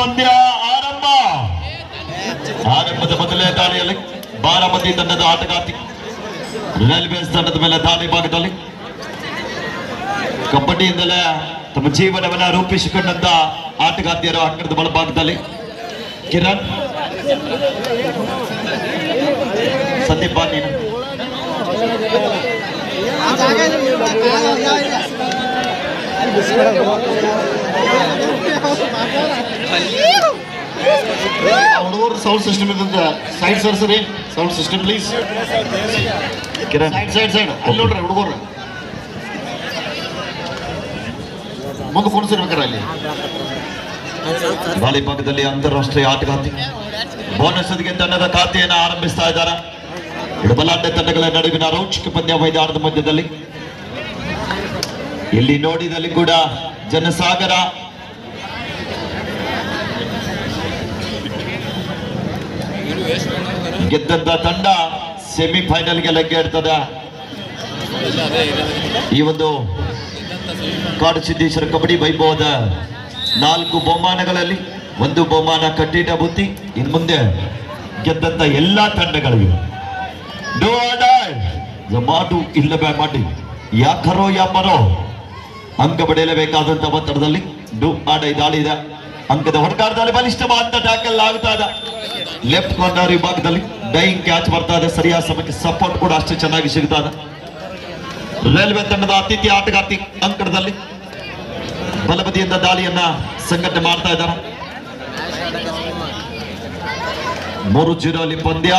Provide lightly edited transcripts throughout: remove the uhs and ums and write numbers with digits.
ಪಂದ್ಯ ಆರಂಭ. ಆರಂಭದ ಮೊದಲನೇ ದಾಳಿಯಲ್ಲಿ ಬಾರಾಮತಿ ತಂಡದ ಆಟಗಾರ್ತಿ ರೈಲ್ವೇಸ್ ತಂಡದ ಮೇಲೆ ದಾಳಿ ಭಾಗದಲ್ಲಿ ಕಬಡ್ಡಿಯಿಂದಲೇ ತಮ್ಮ ಜೀವನವನ್ನ ರೂಪಿಸಿಕೊಂಡಂತ ಆಟಗಾರ್ತಿಯರು ಅಂಕಣದ ಬಲಭಾಗದಲ್ಲಿ ಕಿರಣ್ ಸಂದೀಪ್ ನೀನು ಹುಡುಗರು ಸೌಂಡ್ ಸಿಸ್ಟಮ್ ಇದ್ದ ಸೈಡ್ ಸರಿ sound system please. Kiran side ಅಲ್ಲಿ ನೋಡ್ರಿ ಹುಡುಗರು ಮುಂದೆ ಕುಣಿಸಿರ್ಬೇಕಾರ ಅಲ್ಲಿ. ದಾಳಿ ಭಾಗದಲ್ಲಿ ಅಂತಾರಾಷ್ಟ್ರೀಯ ಆಟಗಾರ್ತಿ ಬೋನಸ್ ತಂಡದ ಖಾತೆಯನ್ನು ಆರಂಭಿಸ್ತಾ ಇದ್ದಾರೆ. ಬಲಾಢ್ಯ ತಂಡಗಳ ನಡುವಿನ ರೋಚಕ ಪಂದ್ಯ ಮೈದಾನದ ಮಧ್ಯದಲ್ಲಿ ಇಲ್ಲಿ ನೋಡಿದಲ್ಲಿ ಕೂಡ ಜನಸಾಗರ. ಗೆದ್ದಂತ ತಂಡ ಸೆಮಿಫೈನಲ್ಗೆ ಲಗ್ಗೆ ಇಡ್ತದೆ. ಈ ಒಂದು ಕಾಡು ಸಿದ್ದೇಶ್ವರ ಕಬಡ್ಡಿ ವೈಭವದ 4 ಬಹುಮಾನಗಳಲ್ಲಿ 1 ಬಹುಮಾನ ಕಟ್ಟಿಟ ಬುತ್ತಿ. ಇನ್ನು ಮುಂದೆ ಗೆದ್ದಂತ ಎಲ್ಲಾ ತಂಡಗಳಿಗೆ ಮಾಡು ಇಲ್ಲವೇ ಮಾಡಿ ಯಾಕರೋ ಯಾಮರೋ ಅಂಕ ಪಡೆಯಲೇಬೇಕಾದಂತ ಒತ್ತಡದಲ್ಲಿ ದಾಳಿ ಇದೆ. ಅಂಕದ ಹೊರಕಾರದಲ್ಲಿ ಬಲಿಷ್ಠವಾದ ಟ್ಯಾಕಲ್ ಆಗ್ತಾ ಇದೆ. ಲೆಫ್ಟ್ ಕಾರ್ನರ್ ವಿಭಾಗದಲ್ಲಿ ಡೈಯಿಂಗ್ ಕ್ಯಾಚ್ ಬರ್ತಾ ಇದೆ. ಸರಿಯಾದ ಸಮಯಕ್ಕೆ ಸಪೋರ್ಟ್ ಕೂಡ ಅಷ್ಟೇ ಚೆನ್ನಾಗಿ ಸಿಗ್ತಾ ಇದೆ. ರೈಲ್ವೆ ತಂಡದ ಅತಿಥಿ ಆಟಗಾರ್ತಿ ಅಂಕಣದಲ್ಲಿ ಬಲಬದಿಯಿಂದ ದಾಳಿಯನ್ನ ಸಂಘಟನೆ ಮಾಡ್ತಾ ಇದ್ದಾರೆ. 3-0 ಅಲ್ಲಿ ಪಂದ್ಯ.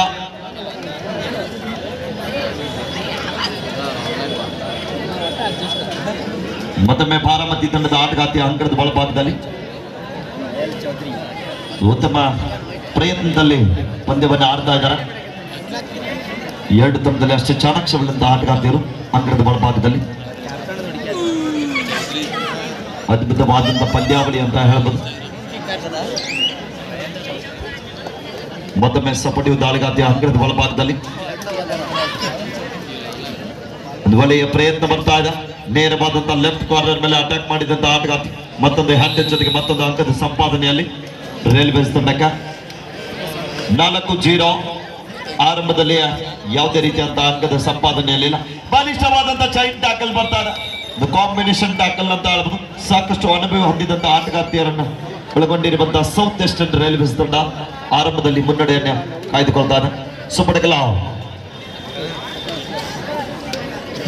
ಮತ್ತೊಮ್ಮೆ ಬಾರಾಮತಿ ತಂಡದ ಆಟಗಾರ್ತಿಯ ಅಂಕಣದ ಬಲಭಾಗದಲ್ಲಿ ಉತ್ತಮ ಪ್ರಯತ್ನದಲ್ಲಿ ಪಂದ್ಯವನ್ನು ಆಡ್ತಾ ಇದ್ದಾರೆ. 2 ತಂಡದಲ್ಲಿ ಅಷ್ಟೇ ಚಾಣಾಕ್ಷವುಳ್ಳಂತಹ ಆಟಗಾರ್ತಿಯರು ಅಂಕಣದ ಬಲಭಾಗದಲ್ಲಿ ಅದ್ಭುತವಾದಂತಹ ಪಂದ್ಯಾವಳಿ ಅಂತ ಹೇಳ್ಬೋದು. ಮತ್ತೊಮ್ಮೆ ಸಪಟಿಯು ದಾಳಿಗಾರ್ತಿಯ ಅಂಕಣದ ಬಲಭಾಗದಲ್ಲಿ ಒಂದು ಒಳ್ಳೆಯ ಪ್ರಯತ್ನ ಬರ್ತಾ ಇದೆ. ನೇರವಾದಂತಹ ಲೆಫ್ಟ್ ಕಾರ್ನರ್ ಮೇಲೆ ಅಟ್ಯಾಕ್ ಮಾಡಿದಂತ ಆಟಗಾರ್ತಿ ಮತ್ತೊಂದು ಹ್ಯಾಂಡ್ ಜೊತೆಗೆ ಮತ್ತೊಂದು ಅಂಕದ ಸಂಪಾದನೆಯಲ್ಲಿ ರೈಲ್ವೇಸ್ ತಂಡಕ್ಕೆ 4-0. ಆರಂಭದಲ್ಲಿ ಯಾವುದೇ ರೀತಿಯಂತಹ ಅಂಕದ ಸಂಪಾದನೆಯಲ್ಲಿಲ್ಲ. ಬಲಿಷ್ಠವಾದಂತಹ ಚೈನ್ ಟ್ಯಾಕಲ್ ಬರ್ತಾ ಇದೆ. ಕಾಂಬಿನೇಷನ್ ಟ್ಯಾಕಲ್ ಅಂತ ಹೇಳ್ಬೋದು. ಸಾಕಷ್ಟು ಅನುಭವ ಹೊಂದಿದಂತ ಆಟಗಾರ್ತಿಯರನ್ನು ಒಳಗೊಂಡಿರುವಂತಹ ಸೌತ್ ವೆಸ್ಟರ್ನ್ ರೈಲ್ವೇಸ್ ತಂಡ ಆರಂಭದಲ್ಲಿ ಮುನ್ನಡೆಯನ್ನ ಕಾಯ್ದುಕೊಳ್ತಾರೆ. ಸುಪಟಕಲ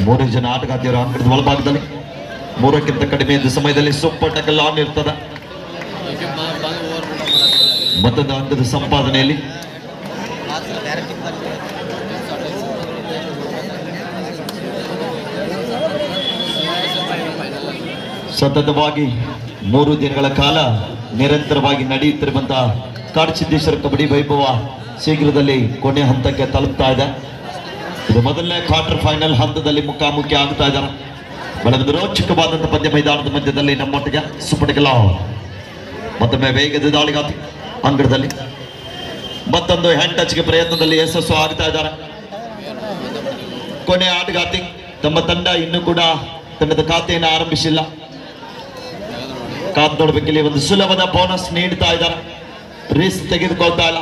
3 ಜನ ಆಟಗಾರ್ತಿಯರು ಅಂಕಣದ ಒಳಭಾಗದಲ್ಲಿ 3ಕ್ಕಿಂತ ಕಡಿಮೆ ಸಮಯದಲ್ಲಿ ಸೂಪರ್ ಟಕಲ್ ಆನ್ ಇರ್ತದೆ. ಮತ್ತೊಂದು ಅಂಕದ ಸಂಪಾದನೆಯಲ್ಲಿ ಸತತವಾಗಿ 3 ದಿನಗಳ ಕಾಲ ನಿರಂತರವಾಗಿ ನಡೆಯುತ್ತಿರುವಂತಹ ಕಾಡು ಸಿದ್ದೇಶ್ವರ ಕಬಡ್ಡಿ ವೈಭವ ಶೀಘ್ರದಲ್ಲಿ ಕೊನೆ ಹಂತಕ್ಕೆ ತಲುಪ್ತಾ ಇದೆ. ಇದು ಮೊದಲನೇ ಕ್ವಾರ್ಟರ್ ಫೈನಲ್ ಹಂತದಲ್ಲಿ ಮುಖಾಮುಖಿ ಆಗ್ತಾ ಇದ್ದಾರೆ. ಬಹಳ ರೋಚಕವಾದಂತಹ ಪಂದ್ಯ ಮೈದಾನದ ಮಧ್ಯದಲ್ಲಿ ನಮ್ಮೊಟ್ಟಿಗೆ ಸುಪಟಕಲ ಮತ್ತೊಮ್ಮೆ ವೇಗದ ದಾಳಿಗಾತಿ ಅಂಗಡದಲ್ಲಿ ಮತ್ತೊಂದು ಹ್ಯಾಂಡ್ ಟಚ್ಗೆ ಪ್ರಯತ್ನದಲ್ಲಿ ಯಶಸ್ಸು ಆಗ್ತಾ ಇದ್ದಾರೆ. ಕೊನೆ ಆಟಗಾರ್ತಿ ತಮ್ಮ ತಂಡ ಇನ್ನೂ ಕೂಡ ತಂಡದ ಖಾತೆಯನ್ನು ಆರಂಭಿಸಿಲ್ಲ. ಕಾದು ನೋಡ್ಬೇಕಿಲ್ಲಿ ಒಂದು ಸುಲಭದ ಬೋನಸ್ ನೀಡ್ತಾ ಇದ್ದಾರೆ. ರಿಸ್ಕ್ ತೆಗೆದುಕೊಳ್ತಾ ಇಲ್ಲ.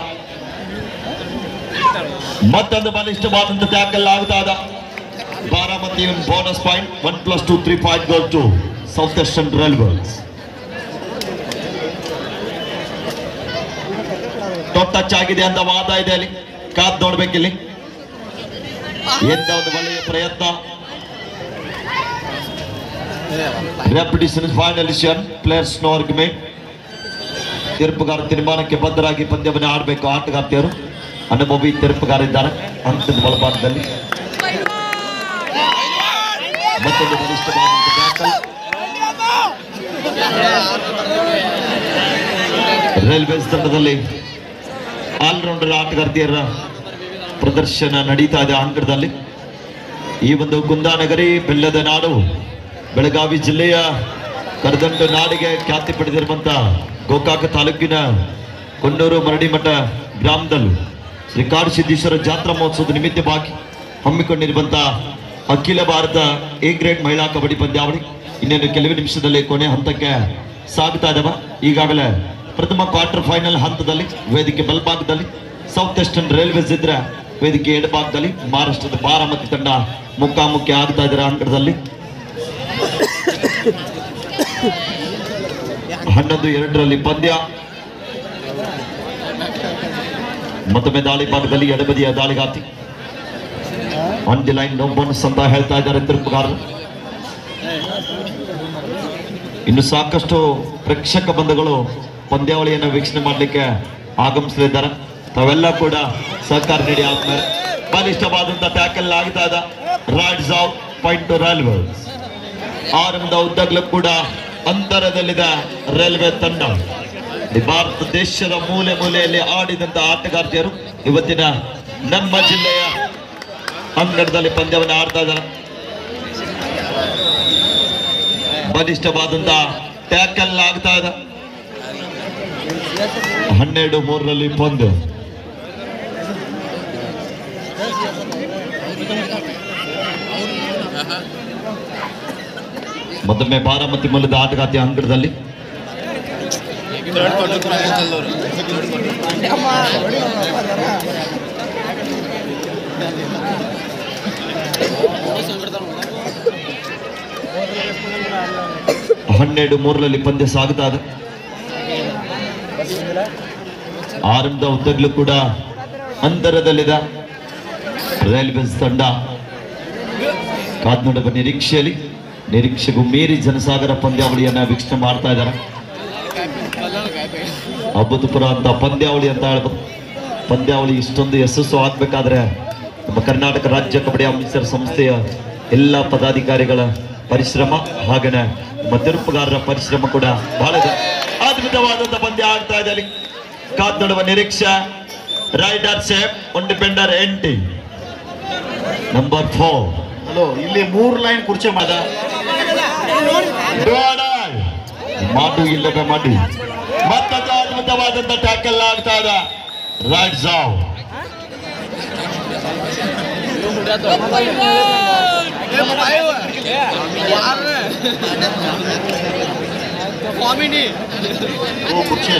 ಮತ್ತೊಂದು ಬಲಿಷ್ಠವಾದಂತ ಟ್ಯಾಕಲ್ ಆಗ್ತಾ ಇದೆ. Baramati bonus point 1+2 3 point goal to South Western Railways. Touch ಆಗಿದೆ ಅಂತ ವಾದ ಇದೆ ಅಲ್ಲಿ. ಕಾದ್ ನೋಡ್ಬೇಕಿಲ್ಲಿ ಎಂತ ಒಂದು ಒಳ್ಳೆಯ ಪ್ರಯತ್ನ. ರೆಪಿಟೇಷನ್ ಫೈನಲಿಷನ್ ಪ್ಲೇಯರ್ಸ್ ನೋ ಆರ್ಗ್ಯುಮೆಂಟ್. ತೀರ್ಪುಗಾರ ತೀರ್ಮಾನಕ್ಕೆ ಬದ್ಧರಾಗಿ ಪಂದ್ಯವನ್ನು ಆಡಬೇಕು ಆಟಗಾರ್ತಿಯರು. ಅನುಭವಿ ತೀರ್ಪುಗಾರಿದ್ದಾರೆ ಅಂಕದ ಬಲಭಾಗದಲ್ಲಿ. ಮತ್ತೊಂದು ಬಲಿಷ್ಠವಾದಂತಹ ಟ್ಯಾಕಲ್. ರೈಲ್ವೇಸ್ ತಂಡದಲ್ಲಿ ಆಲ್ರೌಂಡರ್ ಆಟಗಾರ್ತಿಯರ ಪ್ರದರ್ಶನ ನಡೀತಾ ಇದೆ ಅಂಕಣದಲ್ಲಿ. ಈ ಒಂದು ಕುಂದಾನಗರಿ ಬೆಲ್ಲದ ನಾಡು ಬೆಳಗಾವಿ ಜಿಲ್ಲೆಯ ಕರದಂಡು ನಾಡಿಗೆ ಖ್ಯಾತಿ ಪಡೆದಿರುವಂತಹ ಗೋಕಾಕ ತಾಲೂಕಿನ ಕೊಂಡೂರು ಮರಡಿಮಠ ಗ್ರಾಮದಲ್ಲೂ ಶ್ರೀ ಕಾಡು ಸಿದ್ದೇಶ್ವರ ಜಾತ್ರಾ ಮಹೋತ್ಸವದ ನಿಮಿತ್ತವಾಗಿ ಹಮ್ಮಿಕೊಂಡಿರುವಂತಹ ಅಖಿಲ ಭಾರತ ಎ ಗ್ರೇಡ್ ಮಹಿಳಾ ಕಬಡ್ಡಿ ಪಂದ್ಯಾವಳಿ ಇನ್ನೇನು ಕೆಲವೇ ನಿಮಿಷದಲ್ಲಿ ಕೊನೆ ಹಂತಕ್ಕೆ ಸಾಗುತ್ತಾ ಇದ್ದಾವೆ. ಈಗಾಗಲೇ ಪ್ರಥಮ ಕ್ವಾರ್ಟರ್ ಫೈನಲ್ ಹಂತದಲ್ಲಿ ವೇದಿಕೆ ಬಲಭಾಗದಲ್ಲಿ ಸೌತ್ ವೆಸ್ಟರ್ನ್ ರೈಲ್ವೇಸ್ ಇದ್ರೆ ವೇದಿಕೆ ಎಡಭಾಗದಲ್ಲಿ ಮಹಾರಾಷ್ಟ್ರದ ಬಾರಾಮತಿ ತಂಡ ಮುಖಾಮುಖಿ ಆಗ್ತಾ ಇದ್ದಾರೆ ಅಂಕಣದಲ್ಲಿ 11-2 ಪಂದ್ಯ. ಮತ್ತೊಮ್ಮೆ ದಾಳಿ ಭಾಗದಲ್ಲಿ ಎಡಬದಿಯ ದಾಳಿಗಾತಿ on the line no bonus ಅಂತ ಹೇಳ್ತಾ ಇದ್ದಾರೆ ತೀರ್ಪುಗಾರರು. ಇನ್ನು ಸಾಕಷ್ಟು ಪ್ರೇಕ್ಷಕ ಬಂಧುಗಳು ಪಂದ್ಯಾವಳಿಯನ್ನು ವೀಕ್ಷಣೆ ಮಾಡಲಿಕ್ಕೆ ಆಗಮಿಸಲಿದ್ದಾರೆ. ತಾವೆಲ್ಲ ಕೂಡ ಸಹಕಾರ ನೀಡಿ ಆದ್ಮೇಲೆ ಬಲಿಷ್ಠವಾದಂತಹ ಟ್ಯಾಕಲ್ ಆಗ್ತಾ ಇದೆ. Rights out point to railways. ಆರಂಭದ ಉದ್ದಗಲೂ ಕೂಡ ಅಂತರದಲ್ಲಿದೆ ರೈಲ್ವೆ ತಂಡ. ಭಾರತ ದೇಶದ ಮೂಲೆ ಮೂಲೆಯಲ್ಲಿ ಆಡಿದಂತ ಆಟಗಾರ್ತಿಯರು ಇವತ್ತಿನ ನಮ್ಮ ಜಿಲ್ಲೆಯ ಅಂಗಣದಲ್ಲಿ ಪಂದ್ಯವನ್ನು ಆಡ್ತಾ ಇದ್ದಾರೆ. ಬಲಿಷ್ಠವಾದಂತ ಟ್ಯಾಕಲ್ ಆಗ್ತಾ ಇದೆ. 12-3 ಪಂದ್ಯ. ಮತ್ತೊಮ್ಮೆ ಬಾರಾಮತಿ ಮೂಲದ ಆಟಗಾತಿಯ ಅಂಗಣದಲ್ಲಿ ಹನ್ನೆರಡು ಪಂದ್ಯ ಸಾಗುತ್ತಾ ಇದೆ. ಆರಂಭದ ಉದ್ದಗಲೂ ಕೂಡ ಅಂತರದಲ್ಲಿದೆ ರೈಲ್ವೇಸ್ ತಂಡ. ಕಾದ್ನೋಡುವ ನಿರೀಕ್ಷೆಗೂ ಮೀರಿ ಜನಸಾಗರ ಪಂದ್ಯಾವಳಿಯನ್ನ ವೀಕ್ಷಣೆ ಮಾಡ್ತಾ ಇದ್ದಾರೆ. ಅಭೂತಪೂರ್ವ ಅಂತ ಪಂದ್ಯಾವಳಿ ಅಂತ ಹೇಳ್ಬೋದು. ಪಂದ್ಯಾವಳಿ ಇಷ್ಟೊಂದು ಯಶಸ್ಸು ಆಗ್ಬೇಕಾದ್ರೆ ನಮ್ಮ ಕರ್ನಾಟಕ ರಾಜ್ಯ ಕಬಡ್ಡಿ ಆಫೀಸರ್ ಸಂಸ್ಥೆಯ ಎಲ್ಲ ಪದಾಧಿಕಾರಿಗಳ ಪರಿಶ್ರಮ ಹಾಗೇನೆ ನಮ್ಮ ತೀರ್ಪುಗಾರರ ಪರಿಶ್ರಮ ಕೂಡ ಬಹಳ ಇದೆ. ಅದ್ಭುತವಾದಂತಹ ಪಂದ್ಯ ಆಗ್ತಾ ಇದೆ. ಅಲ್ಲಿ ಕಾದ್ನೋಡುವ ನಿರೀಕ್ಷೆ. ರೈಡರ್ ಸೇಫ್ ಒನ್ ಡಿಪೆಂಡರ್ ಎಂಟಿ ನಂಬರ್ 4. ಹಲೋ, ಇಲ್ಲಿ 3 ಲೈನ್ ಕುರ್ಚಿ ಮಾಡು ಇಲ್ಲವೇ ಮಾಡಿ ಮತ್ತೊಂದು ಅದ್ಭುತವಾದಂತ ಟ್ಯಾಕಲ್ ಆಗ್ತಾ ಇದೆ. ರೈಟ್ ಜಾವ್ ಕುರ್ಚಿ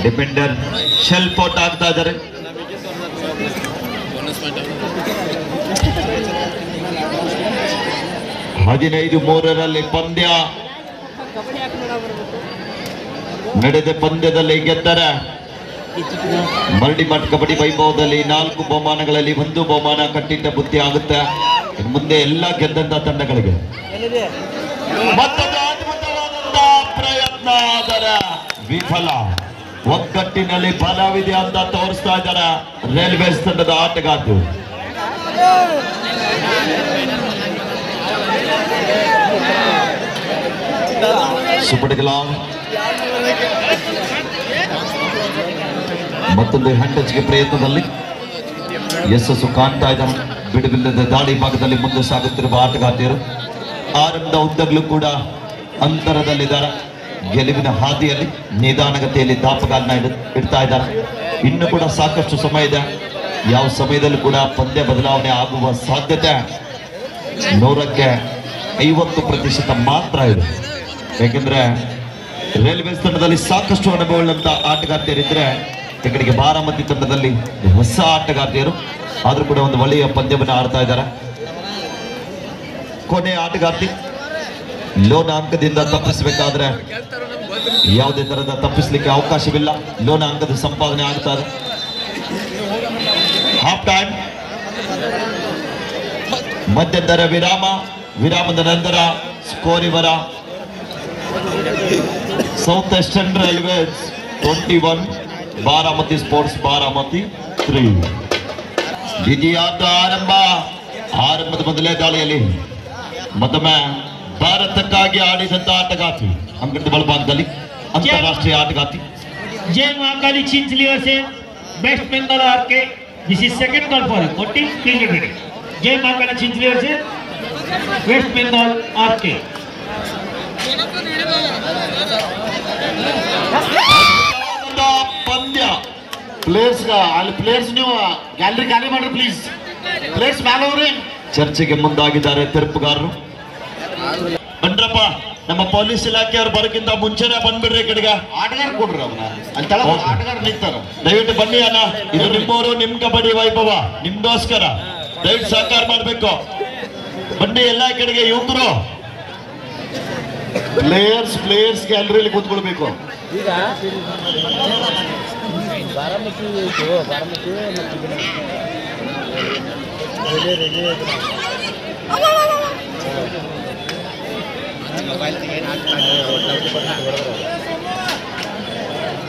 ಡಿಪೆಂಡರ್ ಶೆಲ್ ಪೋಟ್ ಆಗ್ತಾ ಇದ್ದಾರೆ. ಹದಿನೈದು 3 ಪಂದ್ಯ ನಡೆದ ಪಂದ್ಯದಲ್ಲಿ ಗೆದ್ದರೆ ಮರಡಿಮಠ ಕಬಡ್ಡಿ ವೈಭವದಲ್ಲಿ 4 ಬಹುಮಾನಗಳಲ್ಲಿ 1 ಬಹುಮಾನ ಕಟ್ಟಿಟ್ಟ ಬುದ್ಧಿ ಆಗುತ್ತೆ. ಮುಂದೆ ಎಲ್ಲ ಗೆದ್ದಂತ ತಂಡಗಳಿಗೆ ಮತ್ತೊಂದು ಅದ್ಭುತವಾದಂತಹ ಪ್ರಯತ್ನ ಆದರೆ ವಿಫಲ. ಒಗ್ಗಟ್ಟಿನಲ್ಲಿ ಬಲವಿದೆ ಅಂತ ತೋರಿಸ್ತಾ ಇದ್ದಾರೆ ರೈಲ್ವೇಸ್ ತಂಡದ ಆಟಗಾರರು. ಮತ್ತೊಂದು ಹ್ಯಾಂಡ್ ಪ್ರಯತ್ನದಲ್ಲಿ ಯಶಸ್ಸು ಕಾಣ್ತಾ ಇದ್ದಾರೆ. ಬಿಡುವಿಲ್ಲದ ದಾಳಿ ಭಾಗದಲ್ಲಿ ಮುಂದೆ ಸಾಗುತ್ತಿರುವ ಆಟಗಾರ್ತಿಯರು ಆರಂಭದ ಉದ್ದಗಲೂ ಕೂಡ ಅಂತರದಲ್ಲಿದ್ದಾರೆ. ಗೆಲುವಿನ ಹಾದಿಯಲ್ಲಿ ನಿಧಾನಗತಿಯಲ್ಲಿ ದಾಪಗಾಲನ್ನ ಇಡ್ತಾ ಇದ್ದಾರೆ. ಇನ್ನು ಕೂಡ ಸಾಕಷ್ಟು ಸಮಯ ಇದೆ. ಯಾವ ಸಮಯದಲ್ಲೂ ಕೂಡ ಪಂದ್ಯ ಬದಲಾವಣೆ ಆಗುವ ಸಾಧ್ಯತೆ 100ಕ್ಕೆ 50% ಮಾತ್ರ ಇದೆ. ಯಾಕೆಂದ್ರೆ ರೈಲ್ವೇಸ್ ತಂಡದಲ್ಲಿ ಸಾಕಷ್ಟು ಅನುಭವಗಳಂತ ಆಟಗಾರ್ತಿಯರಿದ್ರೆ ಈ ಕಡೆಗೆ ಬಾರಾಮತಿ ತಂಡದಲ್ಲಿ ಹೊಸ ಆಟಗಾರ್ತಿಯರು ಆದ್ರೂ ಕೂಡ ಒಂದು ಒಳ್ಳೆಯ ಪಂದ್ಯವನ್ನು ಆಡ್ತಾ ಇದ್ದಾರೆ. ಕೊನೆಯ ಆಟಗಾರ್ತಿ ಲೋನ ಅಂಕದಿಂದ ತಪ್ಪಿಸಬೇಕಾದ್ರೆ ಯಾವುದೇ ತರದ ತಪ್ಪಿಸ್ಲಿಕ್ಕೆ ಅವಕಾಶವಿಲ್ಲ. ಲೋನ ಅಂಕದ ಸಂಪಾದನೆ ಆಗ್ತಾ ಇದೆ. ಹಾಫ್ ಟೈಮ್ ಮಧ್ಯಂತರ ವಿರಾಮದ ನಂತರ ಸ್ಕೋರ್ ಇವರ south Western railways 21, Baramati sports Baramati 3. ವಿಜಯಾಟ ಆರಂಭದ ಮೊದಲೇ ದಾಳಿಯಲ್ಲಿ ಮತ್ತೊಮ್ಮೆ ಭಾರತಕ್ಕಾಗಿ ಆಡಿದಂತ ಆಟಗಾರ್ತಿ ಅಂಗಡಿ ಬಲಭಾಗದಲ್ಲಿ ಅಂತಾರಾಷ್ಟ್ರೀಯ ಆಟಗಾರ್ತಿ Jai Mahakali Chinchali versus West Bengal RK. This is second call for coating cricket. Jai Mahakali Chinchali versus West Bengal RK. ಪಂದ್ಯ ಪ್ಲೇಯರ್ಸ್ ಅಲ್ಲಿ ಪ್ಲೇಯರ್ಸ್ ನೀವು ಗ್ಯಾಲರಿ ಖಾಲಿ ಮಾಡ್ರಿ ಪ್ಲೀಸ್. ಪ್ಲೇಯರ್ಸ್ ಮ್ಯಾಲ ಹೋಗ್ರಿ. ಚರ್ಚೆಗೆ ಮುಂದಾಗಿದ್ದಾರೆ ತೀರ್ಪುಗಾರರು. ಬನ್ರಪ್ಪ, ನಮ್ಮ ಪೊಲೀಸ್ ಇಲಾಖೆಯವರು ಬರೋಕ್ಕಿಂತ ಮುಂಚೆನೆ ಬಂದ್ಬಿಡ್ರಿ ಈ ಕಡೆಗೆ. ಆಟಗಾರ ಕೊಡ್ರಿ ಅವನ್ನ ಅಲ್ಲಿ ತಳ ಆಟಗಾರ ನಿಂತಾರ. ದಯವಿಟ್ಟು ಬನ್ನಿ ಅಣ್ಣ, ಇದು ನಿಮ್ಮವರು, ನಿಮ್ ಕಬಡ್ಡಿ ವೈಭವ, ನಿಮ್ಗೋಸ್ಕರ ದಯವಿಟ್ಟು ಸಹಕಾರ ಮಾಡ್ಬೇಕು. ಬನ್ನಿ ಎಲ್ಲ ಕಡೆಗೆ ಯುವಕರು. ಪ್ಲೇಯರ್ಸ್ ಗ್ಯಾಲರಿಯಲ್ಲಿ ಕೂತ್ಕೊಳ್ಬೇಕು. ಈಗ ಬಾರಾಮತಿ ಇತ್ತು, ಬಾರಾಮತಿ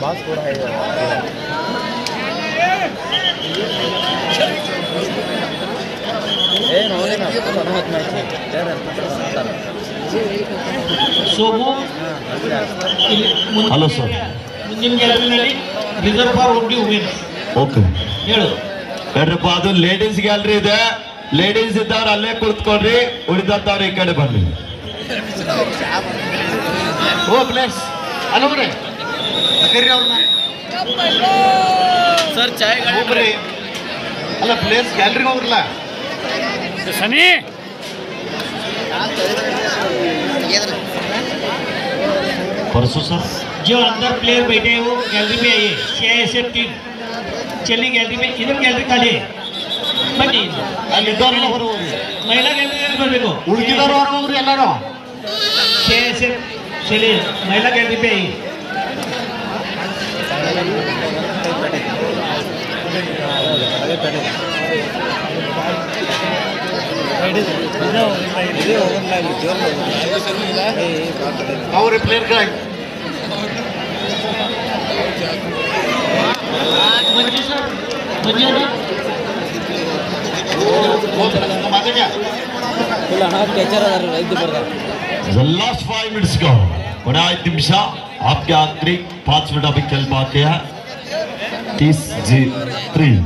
ಬಾಸ್ ಕೂಡ ಸೋಮು ಹಲೋ ಸರ್. ಮುಂದಿನ ಗ್ಯಾಲರಿನಲ್ಲಿ reserve for only women. Okay ಹೇಳು ಬೇಡ್ರಪ್ಪ, ಅದು ಲೇಡೀಸ್ ಗ್ಯಾಲರಿ ಇದೆ. ಲೇಡೀಸ್ ಇದ್ದವ್ರು ಅಲ್ಲೇ ಕುಳಿತುಕೊಡ್ರಿ, ಉಳಿದವ್ರು ಈ ಕಡೆ ಬನ್ನಿ. ಓ ಪ್ಲೇಯರ್ಸ್ ಅಲ್ಲ ಹೋಗ್ರಿ, ಕರೀರಿ ಅವ್ರನ್ನ. ಸರ್ ಚಾಯ್ ಹೋಗ್ರಿ. ಅಲ್ಲ ಪ್ಲೇಯರ್ಸ್ ಗ್ಯಾಲರಿಗೆ ಹೋಗ್ರಲ್ಲ. ಸನಿ परसों सर जो अंदर प्लेयर बैठे हैं वो गैलरी में आइए. CISF टीम चलिए गैलरी में. इधर गैलरी खाली है, बन्नी. ಅಲ್ಲಿ ಇದ್ದವ್ರೆಲ್ಲ ಹೊರ ಹೋಗ್ರಿ. महिला गैलरी में बरಬೇಕು. ಉಳ್ಕಿದವ್ರು ಹೊರ ಹೋಗ್ರಿ ಎಲ್ಲಾರು. CISF चलिए महिला गैलरी पे आइए. ಅವ್ರಿ ಪ್ಲೇಯರ್ಗಳಾಗಿ मंजू सर, मंजू ना ಮಾತಾಡ್ಯ. The last 5 minutes go. 5 ನಿಮಿಷ. आपके आखिरी 5 मिनट अभी खेल बाकी है. 30-3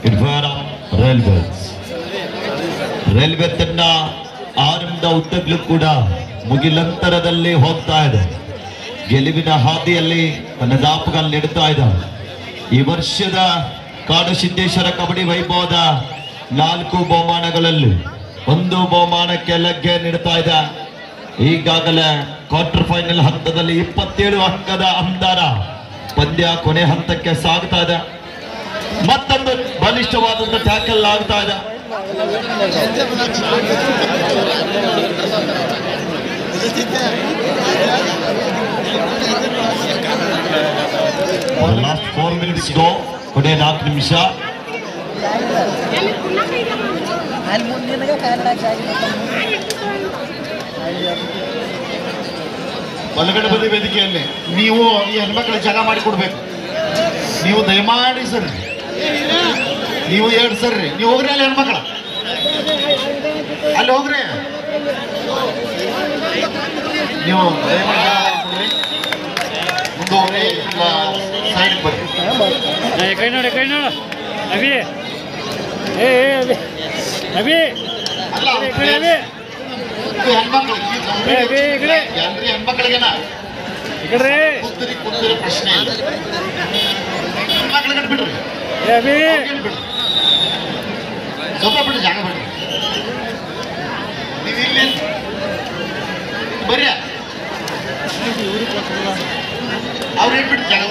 in favor of Railways. Railway ತನ್ನ ಆರಂಭದ ಉದ್ದಗಲೂ ಕೂಡ ಮುಗಿಲಂತರದಲ್ಲಿ ಹೋಗ್ತಾ ಇದೆ. ಗೆಲುವಿನ ಹಾದಿಯಲ್ಲಿ ತನ್ನ ದಾಪುಗಳು ನೀಡುತ್ತಾ ಇದೆ. ಈ ವರ್ಷದ ಕಾಡು ಸಿದ್ದೇಶ್ವರ ಕಬಡ್ಡಿ ವೈಭವದ 4 ಬಹುಮಾನಗಳಲ್ಲಿ 1 ಬಹುಮಾನಕ್ಕೆ ಲಗ್ಗೆ ನೀಡುತ್ತಾ ಇದೆ. ಈಗಾಗಲೇ ಕ್ವಾರ್ಟರ್ ಫೈನಲ್ ಹಂತದಲ್ಲಿ 27 ಅಂಕದ ಅಂತರ ಪಂದ್ಯ ಕೊನೆ ಹಂತಕ್ಕೆ ಸಾಗ್ತಾ ಇದೆ. ಮತ್ತೊಂದು ಬಲಿಷ್ಠವಾದಂತ ಟ್ಯಾಕಲ್ ಆಗ್ತಾ ಇದೆ. ಲಾಸ್ಟ್ 4 minutes ಗೋ. ಕೊನೆ 4 ನಿಮಿಷ. ಬಲಗಡೆ ಬದಿ ವೇದಿಕೆಯಲ್ಲಿ ನೀವು ಈ ಹೆಣ್ಮಕ್ಳಿಗೆ ಜಾಗ ಮಾಡಿ ಕೊಡ್ಬೇಕು. ನೀವು ದಯಮಾಡಿ ಸರ್, ನೀವು ಎರಡು ಸರ್ರಿ, ನೀವು ಹೋಗ್ರಿ ಅಲ್ಲಿ ಹೆಣ್ಮಕ್ಳ ಅಲ್ಲಿ ಹೋಗ್ರಿ. ನೀವು ದಯಮಾಡಿ ಜಾಗ ಮಾಡ್ಕೊಡ್ರಿ. ಮುಂದೆ ಹೋಗ್ರಿ, ಇಲ್ಲ ಸೈಡ್ ಬರ್ರಿ. ಕೈ ನೋಡ ಅಭಿ, ಏ ಅಭಿ, ಅಭಿ ಅಲ್ಲ ಈ ಕಡೆ ಅಭಿ, ಇದು ಹೆಣ್ಮಕ್ಳು ಏ ಅಭಿ ಈ ಕಡೆ, ಎಲ್ರಿ ಹೆಣ್ಮಕ್ಳಿಗೆನ ಈ ಕಡೆ ಕೂತಿರಿ ಪ್ರಶ್ನೆ ಇಲ್ಲ. ಹೆಣ್ಮಕ್ಳಿಗೆ ಬಿಡ್ರಿ, ಏ ಅಭಿ, ಬಿಡ್ರಿ, ಸ್ವಲ್ಪ ಬಿಡ್ರಿ, ಜಾಗ ಬಿಡ್ರಿ. ನೀವು ಇಲ್ಲಿ ಬರ್ರಿ, ಅವ್ರು ಹೇಳ್ಬಿಟ್ಟು ಜಾಗ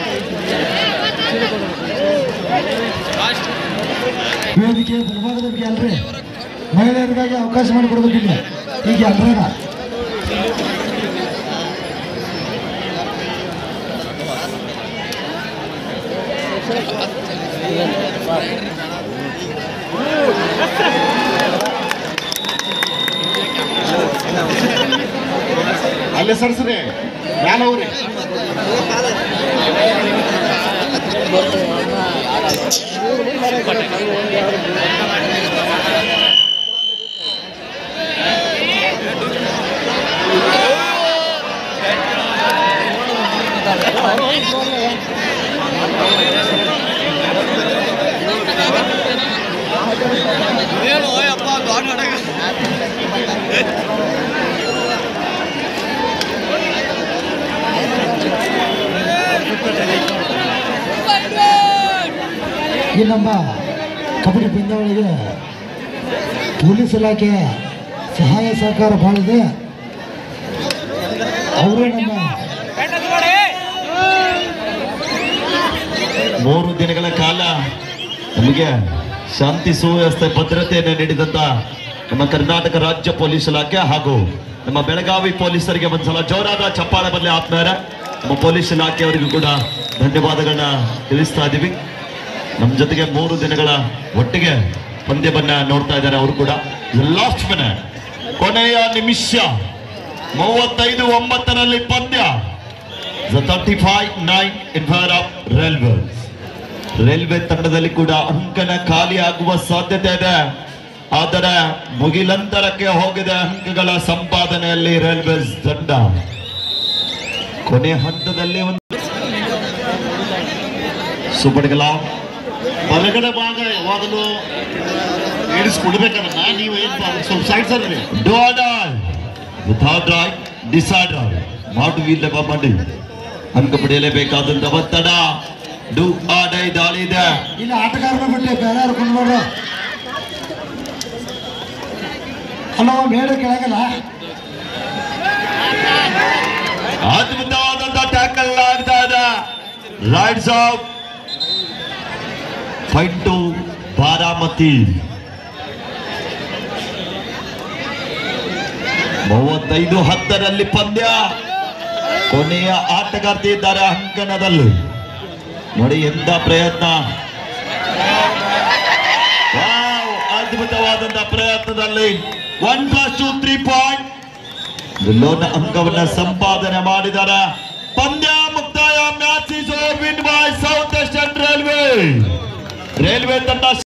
ವೇದಿಕೆ ಬಲಭಾಗದವ್ರಿಗೆ ಅಲ್ರಿ ಮಹಿಳೆಯರಿಗಾಗಿ ಅವಕಾಶ ಮಾಡಿಕೊಡ್ಬೇಕಿಲ್ಲ. ಈಗ ಅಲ್ರಾಗ ಅಲ್ಲೇ ಸರ್ಸ್ರಿ, ಮ್ಯಾಲ ಹೋಗ್ರಿ. ಈ ನಮ್ಮ ಕಬಡ್ಡಿ ಪಂದ್ಯಾವಳಿಗೆ ಪೊಲೀಸ್ ಇಲಾಖೆಯ ಸಹಾಯ ಸಹಕಾರ ಭಾಳಿದೆ. ಅವರೇ ನಮ್ಮ 3 ದಿನಗಳ ಕಾಲ ನಮಗೆ ಶಾಂತಿ ಸುವ್ಯವಸ್ಥೆ ಭದ್ರತೆಯನ್ನು ನೀಡಿದಂತ ನಮ್ಮ ಕರ್ನಾಟಕ ರಾಜ್ಯ ಪೊಲೀಸ್ ಇಲಾಖೆ ಹಾಗೂ ನಮ್ಮ ಬೆಳಗಾವಿ ಪೊಲೀಸರಿಗೆ ಒಂದ್ಸಲ ಜೋರಾದ ಚಪ್ಪಾಳೆ ಬರಲಿ ಆತ್ಮೀಯರೇ. ನಮ್ಮ ಪೊಲೀಸ್ ಇಲಾಖೆಯವರಿಗೂ ಕೂಡ ಧನ್ಯವಾದಗಳನ್ನ ತಿಳಿಸ್ತಾ ಇದ್ದೀವಿ. ನಮ್ಮ ಜೊತೆಗೆ 3 ದಿನಗಳ ಒಟ್ಟಿಗೆ ಪಂದ್ಯವನ್ನ ನೋಡ್ತಾ ಇದ್ದಾರೆ ಅವರು ಕೂಡ. ಲಾಸ್ಟ್ ಮಿನಿಟ್, ಕೊನೆಯ ನಿಮಿಷ, 35-9 ಪಂದ್ಯ. 35-9 in favor of railways. Railway ತಂಡದಲ್ಲಿ ಕೂಡ ಅಂಕನ ಖಾಲಿ ಆಗುವ ಸಾಧ್ಯತೆ ಇದೆ. ಆದರೆ ಮುಗಿಲಂತರಕ್ಕೆ ಹೋಗಿದೆ ಅಂಕಗಳ ಸಂಪಾದನೆಯಲ್ಲಿ ರೈಲ್ವೇಸ್ ತಂಡ. ಕೊನೆ ಹಂತದಲ್ಲಿ ಒಂದು ಸುಪಡಿಗಲ ಬಲಗಡೆ ಭಾಗ ಯಾವಾಗಲೂ ಇಳಿಸ್ಕೊಡ್ಬೇಕನ್ನ ನೀವು ಏನು ಸ್ವಲ್ಪ ಸೈಡ್ ಸರ್ರಿ ವಿಥೌಟ್ ರೈಟ್ ಡಿಸೈಡರ್ ಮಾಡುವಿಲ್ಲವ ಮಾಡಿ ಅಂಕ ಪಡೆಯಲೇಬೇಕಾದಂತ ಒತ್ತಡ. ಡು ಆಡೈ ದಾಳಿ ಇದೆ. ಇಲ್ಲಿ ಆಟಗಾರನ ಬಿಟ್ಟೆ ಬೇರೆ ಯಾರು ಕೊಂಡ್ಬೇಡ್ರ. ಅಲ್ಲ ಮೇಡ ಕೆಳಗಲ್ಲ. ಅದ್ಭುತವಾದಂತ ಟ್ಯಾಕಲ್ ಆಗ್ತಾ ಇದೆ. Rights out. Fight to Baramati. 35-10 ಪಂದ್ಯ. ಕೊನೆಯ ಆಟಗಾರ್ತಿ ಇದ್ದಾರೆ ಅಂಕಣದಲ್ಲಿ. ನೋಡಿ ಎಂತ ಪ್ರಯತ್ನ, ಅದ್ಭುತವಾದಂತ ಪ್ರಯತ್ನದಲ್ಲಿ 1+2 3 ಪಾಯಿಂಟ್ ಲೋನ ಅಂಕವನ್ನ ಸಂಪಾದನೆ ಮಾಡಿದ್ದಾರೆ. ಪಂದ್ಯ ಮುಕ್ತಾಯ. Match is over. Win by south western railway. Railway ತಂಡ